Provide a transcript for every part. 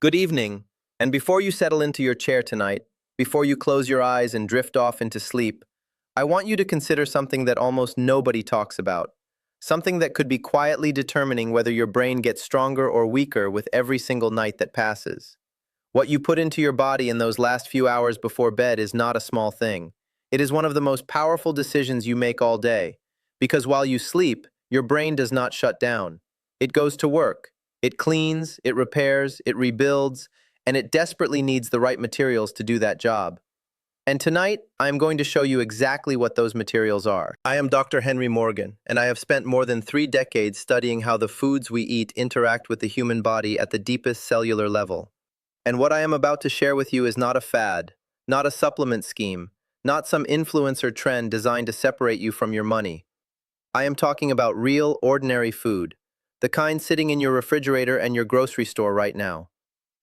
Good evening, and before you settle into your chair tonight, before you close your eyes and drift off into sleep, I want you to consider something that almost nobody talks about, something that could be quietly determining whether your brain gets stronger or weaker with every single night that passes. What you put into your body in those last few hours before bed is not a small thing. It is one of the most powerful decisions you make all day, because while you sleep, your brain does not shut down. It goes to work. It cleans, it repairs, it rebuilds, and it desperately needs the right materials to do that job. And tonight, I am going to show you exactly what those materials are. I am Dr. Henry Morgan, and I have spent more than 3 decades studying how the foods we eat interact with the human body at the deepest cellular level. And what I am about to share with you is not a fad, not a supplement scheme, not some influencer trend designed to separate you from your money. I am talking about real, ordinary food, the kind sitting in your refrigerator and your grocery store right now.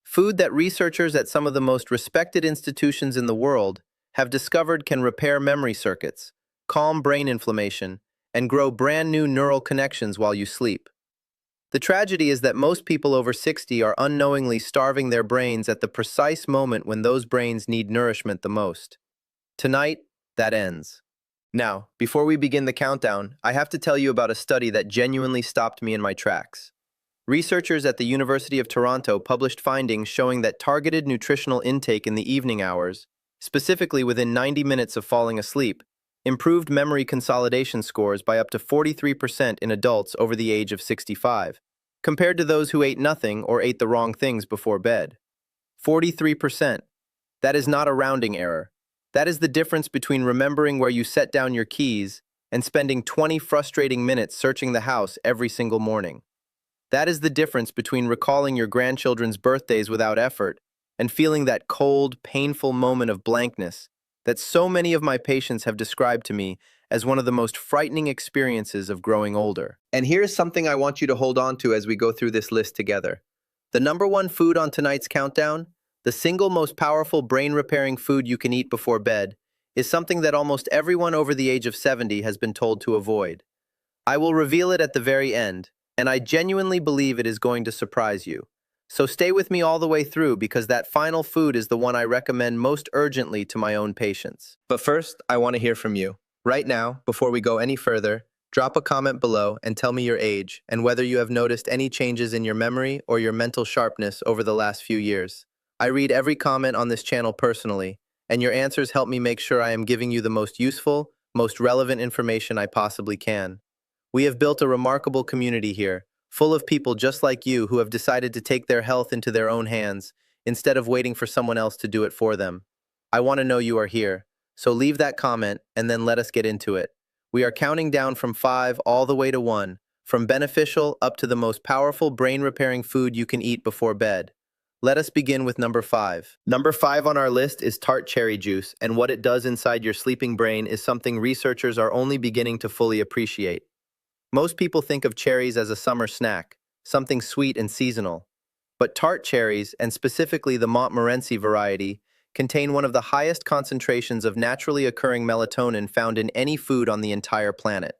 Food that researchers at some of the most respected institutions in the world have discovered can repair memory circuits, calm brain inflammation, and grow brand new neural connections while you sleep. The tragedy is that most people over 60 are unknowingly starving their brains at the precise moment when those brains need nourishment the most. Tonight, that ends. Now, before we begin the countdown, I have to tell you about a study that genuinely stopped me in my tracks. Researchers at the University of Toronto published findings showing that targeted nutritional intake in the evening hours, specifically within 90 minutes of falling asleep, improved memory consolidation scores by up to 43% in adults over the age of 65, compared to those who ate nothing or ate the wrong things before bed. 43%. That is not a rounding error. That is the difference between remembering where you set down your keys and spending 20 frustrating minutes searching the house every single morning. That is the difference between recalling your grandchildren's birthdays without effort and feeling that cold, painful moment of blankness that so many of my patients have described to me as one of the most frightening experiences of growing older. And here's something I want you to hold on to as we go through this list together. The number one food on tonight's countdown, the single most powerful brain-repairing food you can eat before bed, is something that almost everyone over the age of 70 has been told to avoid. I will reveal it at the very end, and I genuinely believe it is going to surprise you. So stay with me all the way through because that final food is the one I recommend most urgently to my own patients. But first, I want to hear from you. Right now, before we go any further, drop a comment below and tell me your age and whether you have noticed any changes in your memory or your mental sharpness over the last few years. I read every comment on this channel personally, and your answers help me make sure I am giving you the most useful, most relevant information I possibly can. We have built a remarkable community here, full of people just like you who have decided to take their health into their own hands instead of waiting for someone else to do it for them. I want to know you are here, so leave that comment and then let us get into it. We are counting down from 5 all the way to 1, from beneficial up to the most powerful brain-repairing food you can eat before bed. Let us begin with number 5. Number 5 on our list is tart cherry juice, and what it does inside your sleeping brain is something researchers are only beginning to fully appreciate. Most people think of cherries as a summer snack, something sweet and seasonal. But tart cherries, and specifically the Montmorency variety, contain one of the highest concentrations of naturally occurring melatonin found in any food on the entire planet.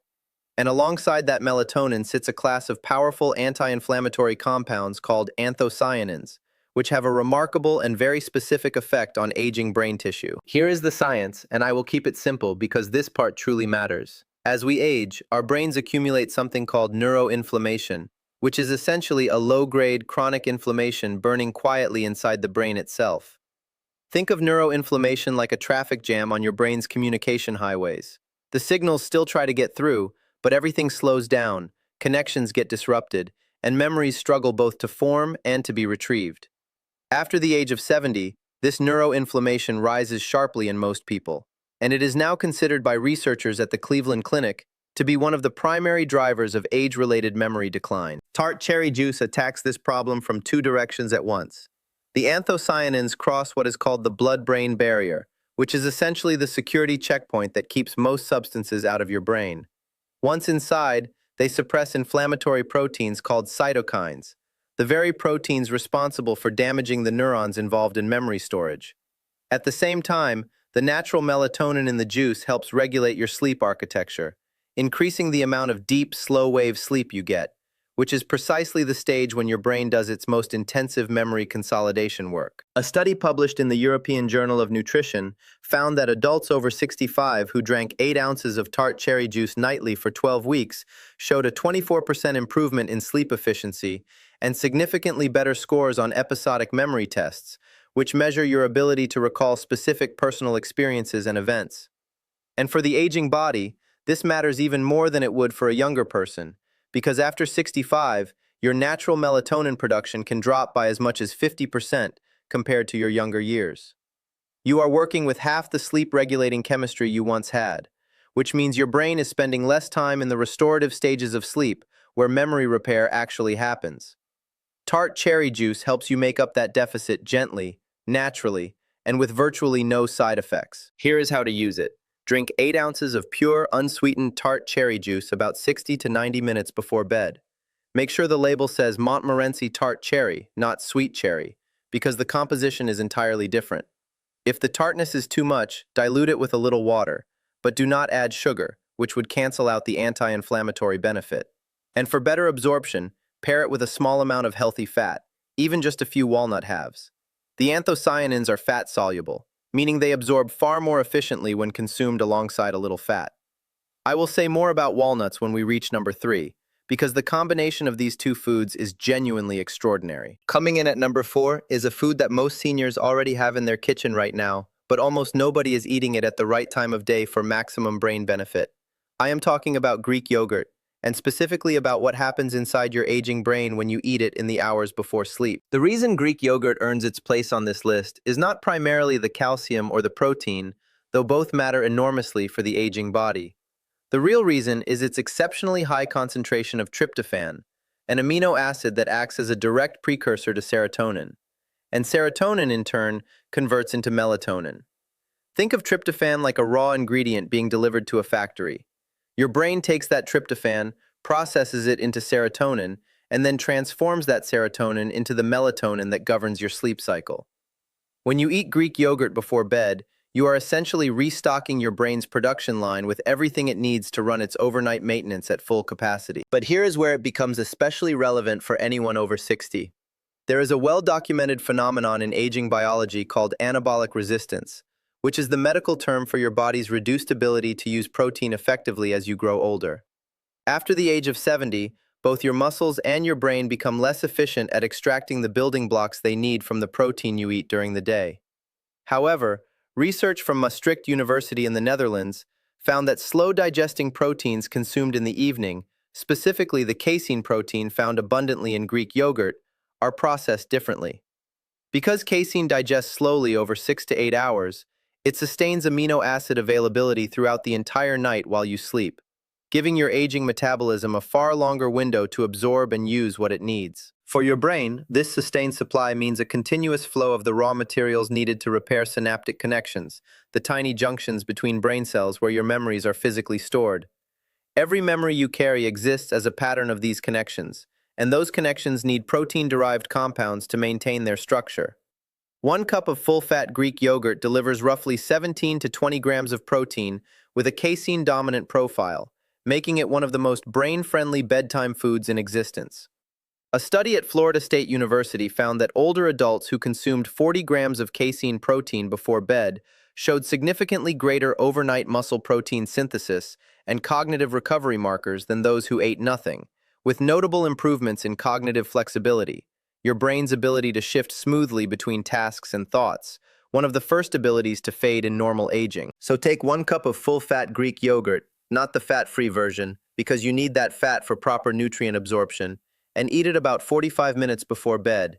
And alongside that melatonin sits a class of powerful anti-inflammatory compounds called anthocyanins, which have a remarkable and very specific effect on aging brain tissue. Here is the science, and I will keep it simple because this part truly matters. As we age, our brains accumulate something called neuroinflammation, which is essentially a low-grade chronic inflammation burning quietly inside the brain itself. Think of neuroinflammation like a traffic jam on your brain's communication highways. The signals still try to get through, but everything slows down, connections get disrupted, and memories struggle both to form and to be retrieved. After the age of 70, this neuroinflammation rises sharply in most people, and it is now considered by researchers at the Cleveland Clinic to be one of the primary drivers of age-related memory decline. Tart cherry juice attacks this problem from 2 directions at once. The anthocyanins cross what is called the blood-brain barrier, which is essentially the security checkpoint that keeps most substances out of your brain. Once inside, they suppress inflammatory proteins called cytokines, the very proteins responsible for damaging the neurons involved in memory storage. At the same time, the natural melatonin in the juice helps regulate your sleep architecture, increasing the amount of deep, slow-wave sleep you get, which is precisely the stage when your brain does its most intensive memory consolidation work. A study published in the European Journal of Nutrition found that adults over 65 who drank 8 ounces of tart cherry juice nightly for 12 weeks showed a 24% improvement in sleep efficiency and significantly better scores on episodic memory tests, which measure your ability to recall specific personal experiences and events. And for the aging body, this matters even more than it would for a younger person, because after 65, your natural melatonin production can drop by as much as 50% compared to your younger years. You are working with half the sleep-regulating chemistry you once had, which means your brain is spending less time in the restorative stages of sleep, where memory repair actually happens. Tart cherry juice helps you make up that deficit gently, naturally, and with virtually no side effects. Here is how to use it. Drink 8 ounces of pure, unsweetened tart cherry juice about 60 to 90 minutes before bed. Make sure the label says Montmorency tart cherry, not sweet cherry, because the composition is entirely different. If the tartness is too much, dilute it with a little water, but do not add sugar, which would cancel out the anti-inflammatory benefit. And for better absorption, pair it with a small amount of healthy fat, even just a few walnut halves. The anthocyanins are fat-soluble, meaning they absorb far more efficiently when consumed alongside a little fat. I will say more about walnuts when we reach number 3, because the combination of these two foods is genuinely extraordinary. Coming in at number 4 is a food that most seniors already have in their kitchen right now, but almost nobody is eating it at the right time of day for maximum brain benefit. I am talking about Greek yogurt, and specifically about what happens inside your aging brain when you eat it in the hours before sleep. The reason Greek yogurt earns its place on this list is not primarily the calcium or the protein, though both matter enormously for the aging body. The real reason is its exceptionally high concentration of tryptophan, an amino acid that acts as a direct precursor to serotonin. And serotonin, in turn, converts into melatonin. Think of tryptophan like a raw ingredient being delivered to a factory. Your brain takes that tryptophan, processes it into serotonin, and then transforms that serotonin into the melatonin that governs your sleep cycle. When you eat Greek yogurt before bed, you are essentially restocking your brain's production line with everything it needs to run its overnight maintenance at full capacity. But here is where it becomes especially relevant for anyone over 60. There is a well-documented phenomenon in aging biology called anabolic resistance, which is the medical term for your body's reduced ability to use protein effectively as you grow older. After the age of 70, both your muscles and your brain become less efficient at extracting the building blocks they need from the protein you eat during the day. However, research from Maastricht University in the Netherlands found that slow-digesting proteins consumed in the evening, specifically the casein protein found abundantly in Greek yogurt, are processed differently. Because casein digests slowly over 6 to 8 hours, it sustains amino acid availability throughout the entire night while you sleep, giving your aging metabolism a far longer window to absorb and use what it needs. For your brain, this sustained supply means a continuous flow of the raw materials needed to repair synaptic connections, the tiny junctions between brain cells where your memories are physically stored. Every memory you carry exists as a pattern of these connections, and those connections need protein-derived compounds to maintain their structure. 1 cup of full-fat Greek yogurt delivers roughly 17 to 20 grams of protein with a casein-dominant profile, making it one of the most brain-friendly bedtime foods in existence. A study at Florida State University found that older adults who consumed 40 grams of casein protein before bed showed significantly greater overnight muscle protein synthesis and cognitive recovery markers than those who ate nothing, with notable improvements in cognitive flexibility, your brain's ability to shift smoothly between tasks and thoughts, one of the first abilities to fade in normal aging. So take 1 cup of full-fat Greek yogurt, not the fat-free version, because you need that fat for proper nutrient absorption, and eat it about 45 minutes before bed.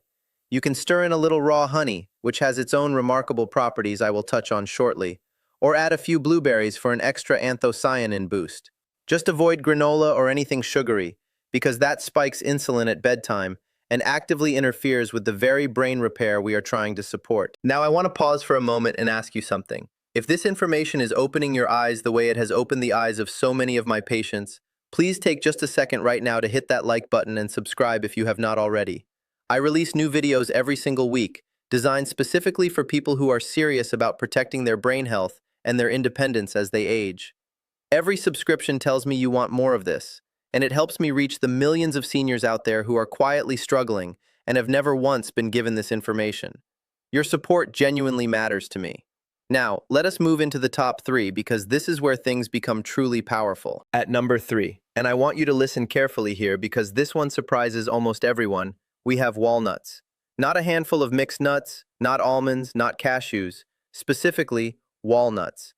You can stir in a little raw honey, which has its own remarkable properties I will touch on shortly, or add a few blueberries for an extra anthocyanin boost. Just avoid granola or anything sugary, because that spikes insulin at bedtime and actively interferes with the very brain repair we are trying to support. Now I want to pause for a moment and ask you something. If this information is opening your eyes the way it has opened the eyes of so many of my patients, please take just a second right now to hit that like button and subscribe if you have not already. I release new videos every single week, designed specifically for people who are serious about protecting their brain health and their independence as they age. Every subscription tells me you want more of this, and it helps me reach the millions of seniors out there who are quietly struggling and have never once been given this information. Your support genuinely matters to me. Now, let us move into the top 3 because this is where things become truly powerful. At number 3, and I want you to listen carefully here because this one surprises almost everyone, we have walnuts. Not a handful of mixed nuts, not almonds, not cashews, specifically walnuts.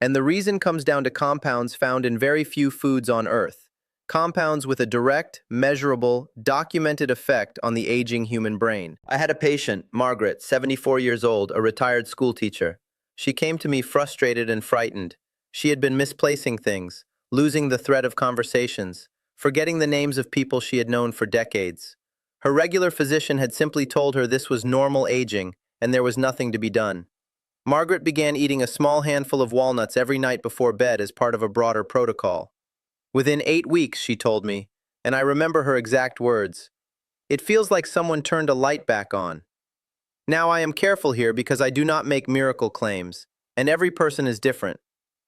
And the reason comes down to compounds found in very few foods on Earth. Compounds with a direct, measurable, documented effect on the aging human brain. I had a patient, Margaret, 74 years old, a retired school teacher. She came to me frustrated and frightened. She had been misplacing things, losing the thread of conversations, forgetting the names of people she had known for decades. Her regular physician had simply told her this was normal aging, and there was nothing to be done. Margaret began eating a small handful of walnuts every night before bed as part of a broader protocol. Within 8 weeks, she told me, and I remember her exact words, "It feels like someone turned a light back on." Now I am careful here because I do not make miracle claims, and every person is different.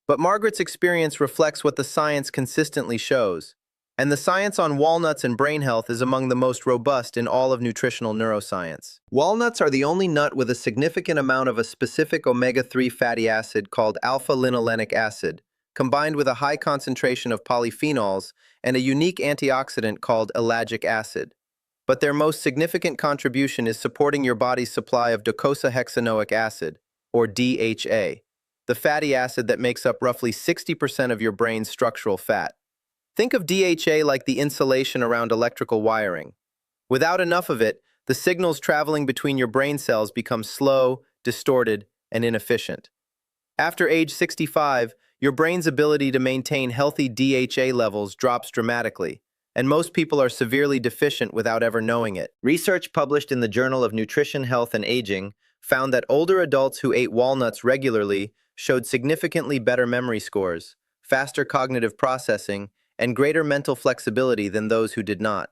But Margaret's experience reflects what the science consistently shows, and the science on walnuts and brain health is among the most robust in all of nutritional neuroscience. Walnuts are the only nut with a significant amount of a specific omega-3 fatty acid called alpha-linolenic acid, combined with a high concentration of polyphenols and a unique antioxidant called ellagic acid. But their most significant contribution is supporting your body's supply of docosahexaenoic acid, or DHA, the fatty acid that makes up roughly 60% of your brain's structural fat. Think of DHA like the insulation around electrical wiring. Without enough of it, the signals traveling between your brain cells become slow, distorted, and inefficient. After age 65, your brain's ability to maintain healthy DHA levels drops dramatically, and most people are severely deficient without ever knowing it. Research published in the Journal of Nutrition, Health, and Aging found that older adults who ate walnuts regularly showed significantly better memory scores, faster cognitive processing, and greater mental flexibility than those who did not.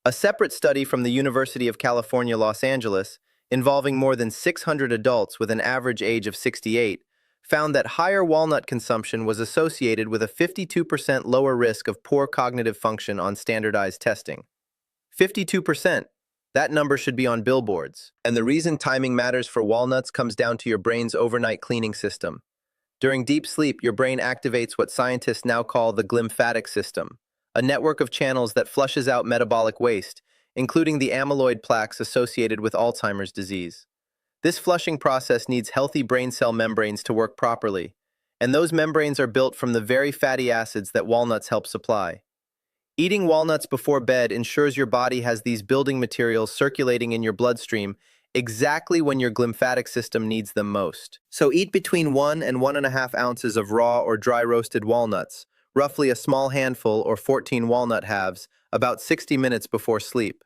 A separate study from the University of California, Los Angeles, involving more than 600 adults with an average age of 68, found that higher walnut consumption was associated with a 52% lower risk of poor cognitive function on standardized testing. 52%. That number should be on billboards. And the reason timing matters for walnuts comes down to your brain's overnight cleaning system. During deep sleep, your brain activates what scientists now call the glymphatic system, a network of channels that flushes out metabolic waste, including the amyloid plaques associated with Alzheimer's disease. This flushing process needs healthy brain cell membranes to work properly, and those membranes are built from the very fatty acids that walnuts help supply. Eating walnuts before bed ensures your body has these building materials circulating in your bloodstream exactly when your glymphatic system needs them most. So eat between 1 and 1.5 ounces of raw or dry roasted walnuts, roughly a small handful or 14 walnut halves, about 60 minutes before sleep.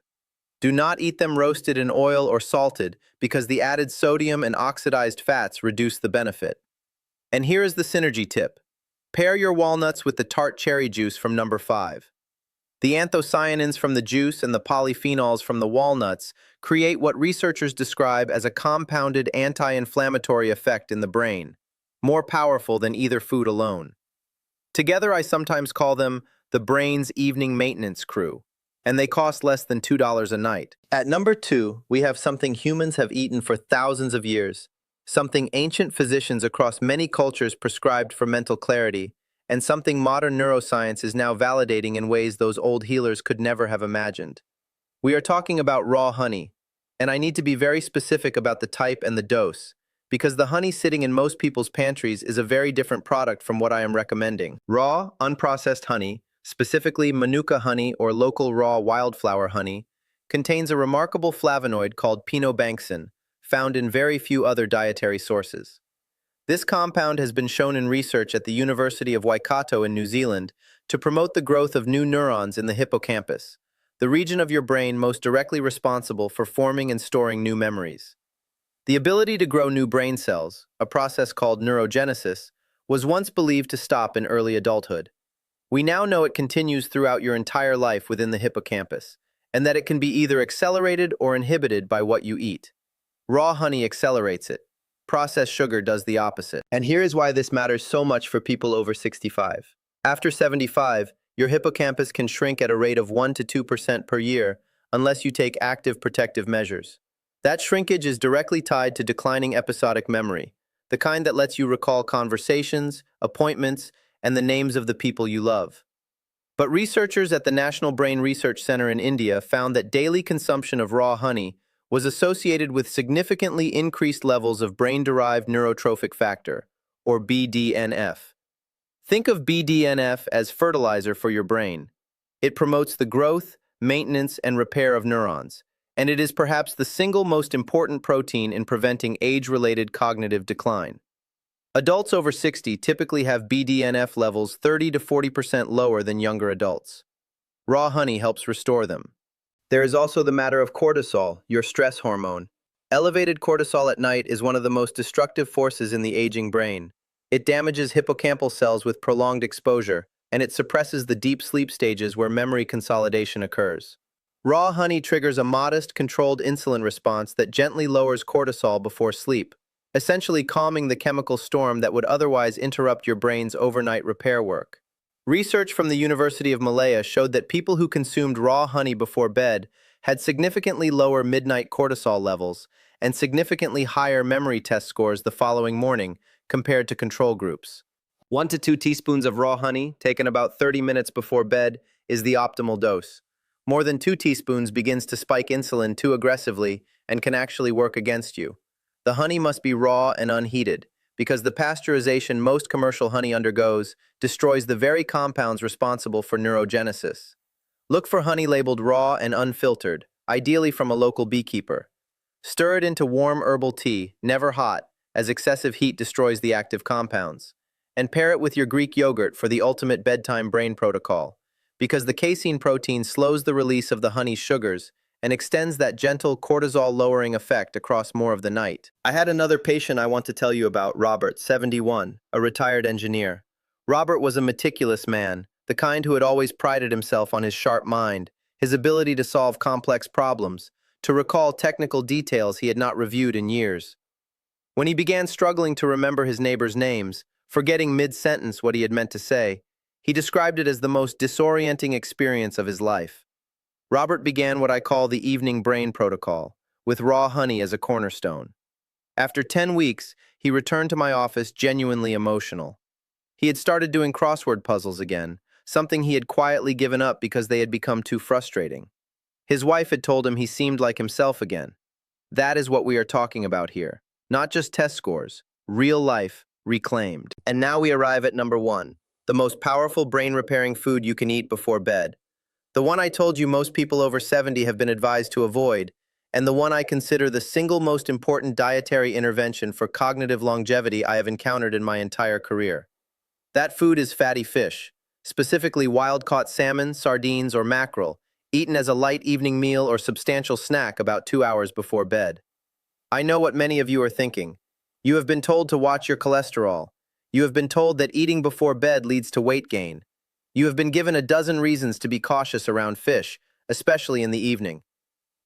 Do not eat them roasted in oil or salted because the added sodium and oxidized fats reduce the benefit. And here is the synergy tip. Pair your walnuts with the tart cherry juice from number 5. The anthocyanins from the juice and the polyphenols from the walnuts create what researchers describe as a compounded anti-inflammatory effect in the brain, more powerful than either food alone. Together, I sometimes call them the brain's evening maintenance crew, and they cost less than $2 a night. At number 2, we have something humans have eaten for thousands of years, something ancient physicians across many cultures prescribed for mental clarity, and something modern neuroscience is now validating in ways those old healers could never have imagined. We are talking about raw honey, and I need to be very specific about the type and the dose, because the honey sitting in most people's pantries is a very different product from what I am recommending. Raw, unprocessed honey, specifically Manuka honey or local raw wildflower honey, contains a remarkable flavonoid called pinobanxin, found in very few other dietary sources. This compound has been shown in research at the University of Waikato in New Zealand to promote the growth of new neurons in the hippocampus, the region of your brain most directly responsible for forming and storing new memories. The ability to grow new brain cells, a process called neurogenesis, was once believed to stop in early adulthood. We now know it continues throughout your entire life within the hippocampus, and that it can be either accelerated or inhibited by what you eat. Raw honey accelerates it. Processed sugar does the opposite. And here is why this matters so much for people over 65. After 75, your hippocampus can shrink at a rate of 1 to 2% per year unless you take active protective measures. That shrinkage is directly tied to declining episodic memory, the kind that lets you recall conversations, appointments, and the names of the people you love. But researchers at the National Brain Research Center in India found that daily consumption of raw honey was associated with significantly increased levels of brain-derived neurotrophic factor, or BDNF. Think of BDNF as fertilizer for your brain. It promotes the growth, maintenance, and repair of neurons, and it is perhaps the single most important protein in preventing age-related cognitive decline. Adults over 60 typically have BDNF levels 30 to 40% lower than younger adults. Raw honey helps restore them. There is also the matter of cortisol, your stress hormone. Elevated cortisol at night is one of the most destructive forces in the aging brain. It damages hippocampal cells with prolonged exposure, and it suppresses the deep sleep stages where memory consolidation occurs. Raw honey triggers a modest, controlled insulin response that gently lowers cortisol before sleep, essentially calming the chemical storm that would otherwise interrupt your brain's overnight repair work. Research from the University of Malaya showed that people who consumed raw honey before bed had significantly lower midnight cortisol levels and significantly higher memory test scores the following morning compared to control groups. 1 to 2 teaspoons of raw honey, taken about 30 minutes before bed, is the optimal dose. More than 2 teaspoons begins to spike insulin too aggressively and can actually work against you. The honey must be raw and unheated, because the pasteurization most commercial honey undergoes destroys the very compounds responsible for neurogenesis. Look for honey labeled raw and unfiltered, ideally from a local beekeeper. Stir it into warm herbal tea, never hot, as excessive heat destroys the active compounds. And pair it with your Greek yogurt for the ultimate bedtime brain protocol, because the casein protein slows the release of the honey's sugars and extends that gentle cortisol-lowering effect across more of the night. I had another patient I want to tell you about, Robert, 71, a retired engineer. Robert was a meticulous man, the kind who had always prided himself on his sharp mind, his ability to solve complex problems, to recall technical details he had not reviewed in years. When he began struggling to remember his neighbors' names, forgetting mid-sentence what he had meant to say, he described it as the most disorienting experience of his life. Robert began what I call the evening brain protocol, with raw honey as a cornerstone. After 10 weeks, he returned to my office genuinely emotional. He had started doing crossword puzzles again, something he had quietly given up because they had become too frustrating. His wife had told him he seemed like himself again. That is what we are talking about here. Not just test scores, real life, reclaimed. And now we arrive at number 1, the most powerful brain-repairing food you can eat before bed. The one I told you most people over 70 have been advised to avoid, and the one I consider the single most important dietary intervention for cognitive longevity I have encountered in my entire career. That food is fatty fish, specifically wild-caught salmon, sardines, or mackerel, eaten as a light evening meal or substantial snack about 2 hours before bed. I know what many of you are thinking. You have been told to watch your cholesterol. You have been told that eating before bed leads to weight gain. You have been given a dozen reasons to be cautious around fish, especially in the evening.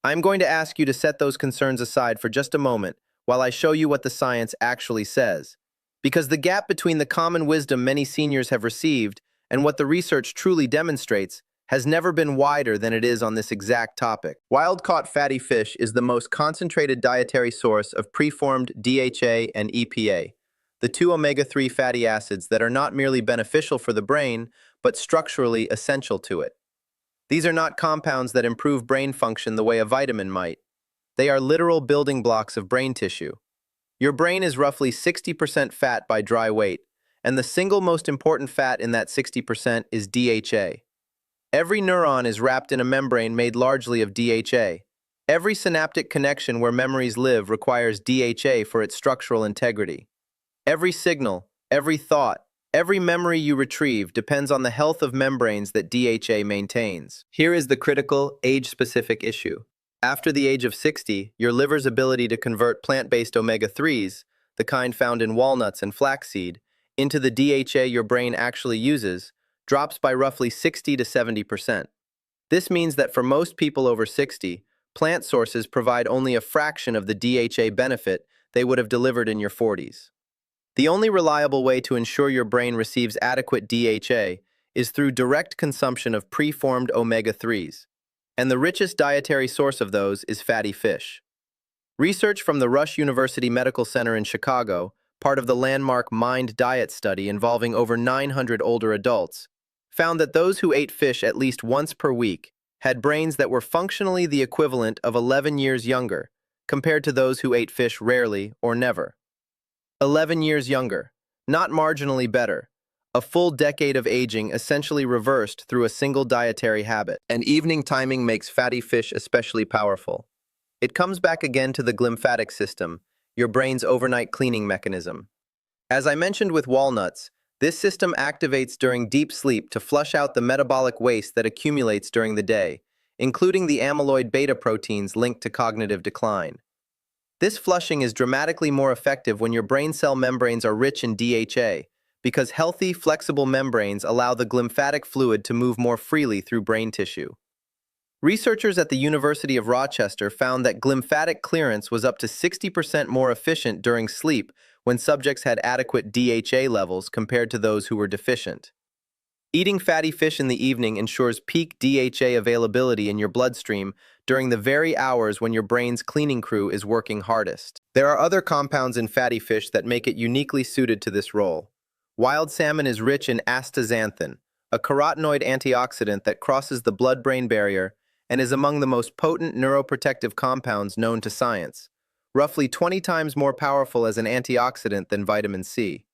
I'm going to ask you to set those concerns aside for just a moment while I show you what the science actually says. Because the gap between the common wisdom many seniors have received and what the research truly demonstrates has never been wider than it is on this exact topic. Wild-caught fatty fish is the most concentrated dietary source of preformed DHA and EPA, the 2 omega-3 fatty acids that are not merely beneficial for the brain, but structurally essential to it. These are not compounds that improve brain function the way a vitamin might. They are literal building blocks of brain tissue. Your brain is roughly 60% fat by dry weight, and the single most important fat in that 60% is DHA. Every neuron is wrapped in a membrane made largely of DHA. Every synaptic connection where memories live requires DHA for its structural integrity. Every signal, every thought, every memory you retrieve depends on the health of membranes that DHA maintains. Here is the critical, age-specific issue. After the age of 60, your liver's ability to convert plant-based omega-3s, the kind found in walnuts and flaxseed, into the DHA your brain actually uses, drops by roughly 60 to 70%. This means that for most people over 60, plant sources provide only a fraction of the DHA benefit they would have delivered in your 40s. The only reliable way to ensure your brain receives adequate DHA is through direct consumption of preformed omega-3s, and the richest dietary source of those is fatty fish. Research from the Rush University Medical Center in Chicago, part of the landmark Mind Diet study involving over 900 older adults, found that those who ate fish at least once per week had brains that were functionally the equivalent of 11 years younger, compared to those who ate fish rarely or never. 11 years younger, not marginally better. A full decade of aging essentially reversed through a single dietary habit. And evening timing makes fatty fish especially powerful. It comes back again to the glymphatic system, your brain's overnight cleaning mechanism. As I mentioned with walnuts, this system activates during deep sleep to flush out the metabolic waste that accumulates during the day, including the amyloid beta proteins linked to cognitive decline. This flushing is dramatically more effective when your brain cell membranes are rich in DHA, because healthy, flexible membranes allow the glymphatic fluid to move more freely through brain tissue. Researchers at the University of Rochester found that glymphatic clearance was up to 60% more efficient during sleep when subjects had adequate DHA levels compared to those who were deficient. Eating fatty fish in the evening ensures peak DHA availability in your bloodstream during the very hours when your brain's cleaning crew is working hardest. There are other compounds in fatty fish that make it uniquely suited to this role. Wild salmon is rich in astaxanthin, a carotenoid antioxidant that crosses the blood-brain barrier and is among the most potent neuroprotective compounds known to science, roughly 20 times more powerful as an antioxidant than vitamin C.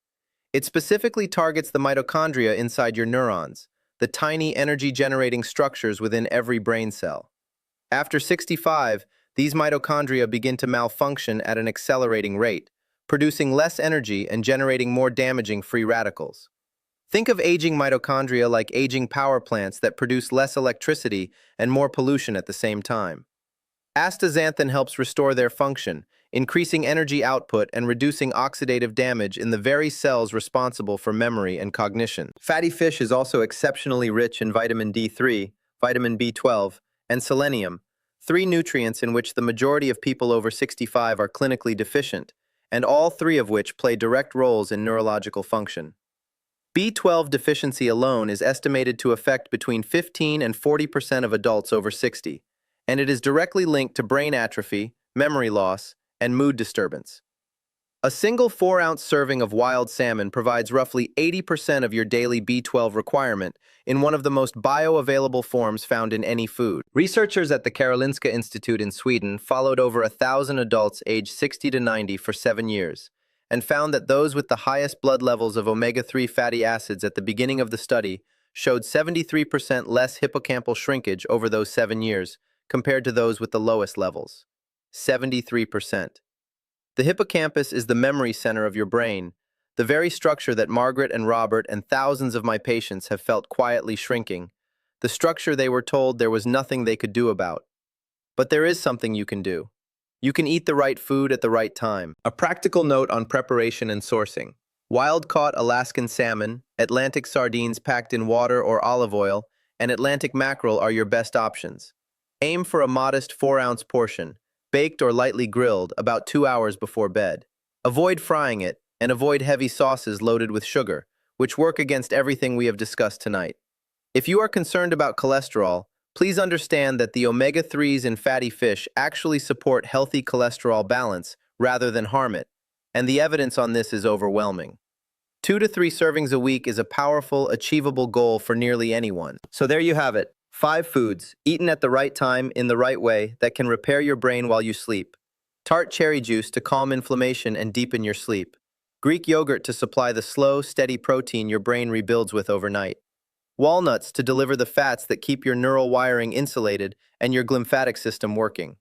It specifically targets the mitochondria inside your neurons, the tiny energy-generating structures within every brain cell. After 65, these mitochondria begin to malfunction at an accelerating rate, producing less energy and generating more damaging free radicals. Think of aging mitochondria like aging power plants that produce less electricity and more pollution at the same time. Astaxanthin helps restore their function, increasing energy output and reducing oxidative damage in the very cells responsible for memory and cognition. Fatty fish is also exceptionally rich in vitamin D3, vitamin B12, and selenium, three nutrients in which the majority of people over 65 are clinically deficient, and all three of which play direct roles in neurological function. B12 deficiency alone is estimated to affect between 15 and 40% of adults over 60, and it is directly linked to brain atrophy, memory loss, and mood disturbance. A single 4-ounce serving of wild salmon provides roughly 80% of your daily B12 requirement in one of the most bioavailable forms found in any food. Researchers at the Karolinska Institute in Sweden followed over 1,000 adults aged 60 to 90 for 7 years, and found that those with the highest blood levels of omega-3 fatty acids at the beginning of the study showed 73% less hippocampal shrinkage over those 7 years compared to those with the lowest levels. 73%. The hippocampus is the memory center of your brain, the very structure that Margaret and Robert and thousands of my patients have felt quietly shrinking, the structure they were told there was nothing they could do about. But there is something you can do. You can eat the right food at the right time. A practical note on preparation and sourcing. Wild-caught Alaskan salmon, Atlantic sardines packed in water or olive oil, and Atlantic mackerel are your best options. Aim for a modest 4-ounce portion, baked or lightly grilled about 2 hours before bed. Avoid frying it, and avoid heavy sauces loaded with sugar, which work against everything we have discussed tonight. If you are concerned about cholesterol, please understand that the omega-3s in fatty fish actually support healthy cholesterol balance rather than harm it, and the evidence on this is overwhelming. 2 to 3 servings a week is a powerful, achievable goal for nearly anyone. So there you have it. 5 foods, eaten at the right time in the right way, that can repair your brain while you sleep. Tart cherry juice to calm inflammation and deepen your sleep. Greek yogurt to supply the slow, steady protein your brain rebuilds with overnight. Walnuts to deliver the fats that keep your neural wiring insulated and your glymphatic system working.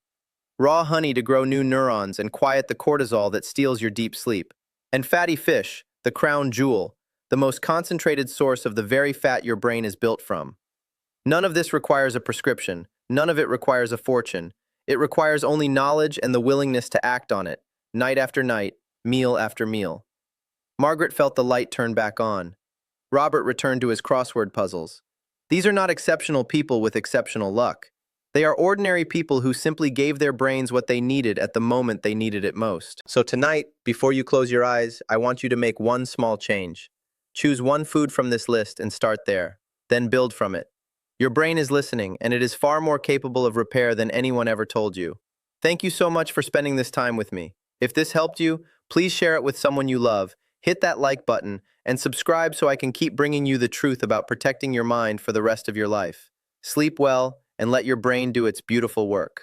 Raw honey to grow new neurons and quiet the cortisol that steals your deep sleep. And fatty fish, the crown jewel, the most concentrated source of the very fat your brain is built from. None of this requires a prescription. None of it requires a fortune. It requires only knowledge and the willingness to act on it, night after night, meal after meal. Margaret felt the light turn back on. Robert returned to his crossword puzzles. These are not exceptional people with exceptional luck. They are ordinary people who simply gave their brains what they needed at the moment they needed it most. So tonight, before you close your eyes, I want you to make one small change. Choose one food from this list and start there. then build from it. Your brain is listening, and it is far more capable of repair than anyone ever told you. Thank you so much for spending this time with me. If this helped you, please share it with someone you love, hit that like button, and subscribe so I can keep bringing you the truth about protecting your mind for the rest of your life. Sleep well, and let your brain do its beautiful work.